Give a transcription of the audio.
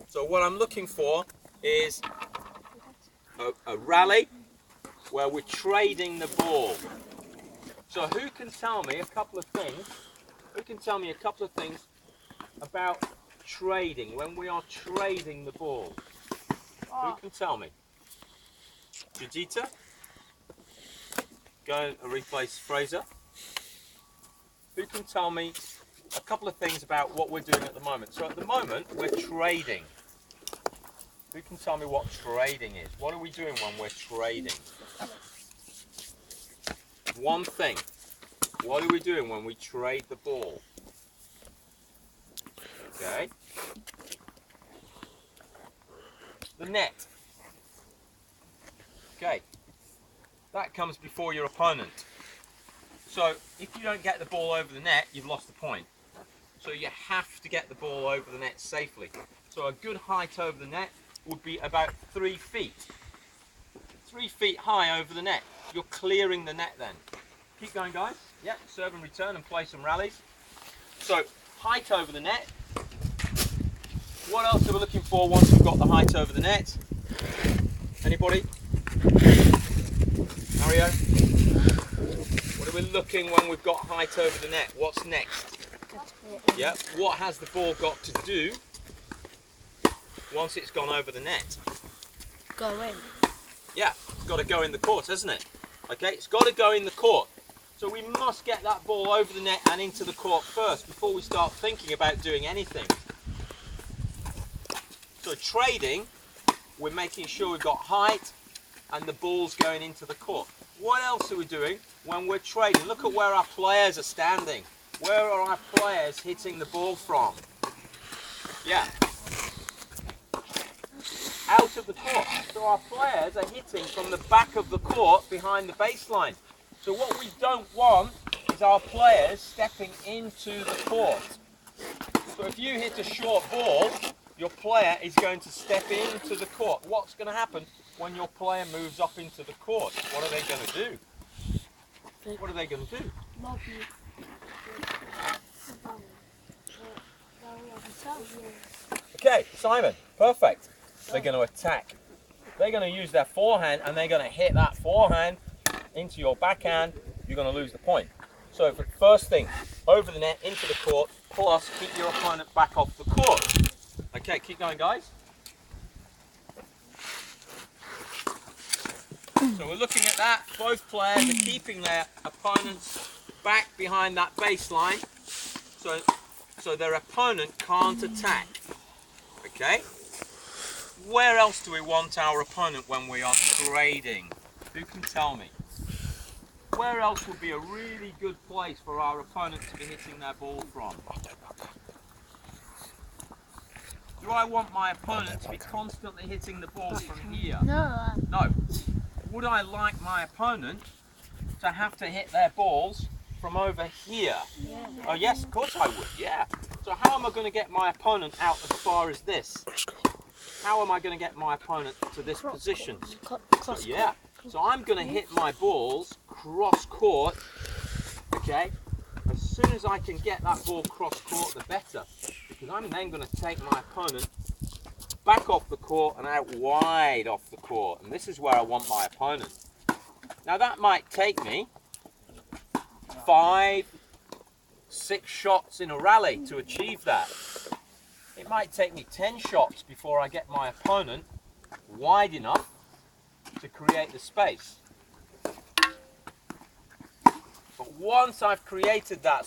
So what I'm looking for is a rally where we're trading the ball. So who can tell me a couple of things? Who can tell me a couple of things about trading, when we are trading the ball? Who can tell me? Judita? Go and replace Fraser. Who can tell me a couple of things about what we're doing at the moment? So at the moment, we're trading. Who can tell me what trading is? What are we doing when we're trading? One thing. What are we doing when we trade the ball? Okay. The net. Okay. That comes before your opponent. So if you don't get the ball over the net, you've lost the point. So you have to get the ball over the net safely. So a good height over the net would be about 3 feet. 3 feet high over the net. You're clearing the net then. Keep going, guys. Yeah, serve and return and play some rallies. So height over the net. What else are we looking for once we've got the height over the net? Anybody? Mario? What are we looking when we've got height over the net? What's next? Yeah, what has the ball got to do once it's gone over the net? Go in. Yeah, it's got to go in the court, hasn't it? Okay, it's got to go in the court. So we must get that ball over the net and into the court first before we start thinking about doing anything. So trading, we're making sure we've got height and the ball's going into the court. What else are we doing when we're trading? Look at where our players are standing. Where are our players hitting the ball from? Yeah. Out of the court. So our players are hitting from the back of the court behind the baseline. So what we don't want is our players stepping into the court. So if you hit a short ball, your player is going to step into the court. What's going to happen when your player moves up into the court? What are they going to do? What are they going to do? Okay, Simon, perfect. They're going to attack. They're going to use their forehand and they're going to hit that forehand into your backhand. You're going to lose the point. So for first thing, over the net, into the court, plus keep your opponent back off the court. Okay, keep going, guys. So we're looking at that. Both players are keeping their opponents back behind that baseline, so their opponent can't attack. Okay. Where else do we want our opponent when we are trading? Who can tell me? Where else would be a really good place for our opponent to be hitting their ball from? Do I want my opponent to be constantly hitting the ball from here? No. No. Would I like my opponent to have to hit their balls from over here? Yeah. Oh yes, of course I would, yeah. So how am I going to get my opponent out as far as this? How am I going to get my opponent to this position? So, yeah, so I'm going to hit my balls cross court, okay? As soon as I can get that ball cross court, the better. Because I'm then going to take my opponent back off the court and out wide off the court. And this is where I want my opponent. Now that might take me 5, 6 shots in a rally to achieve that. It might take me 10 shots before I get my opponent wide enough to create the space. But once I've created that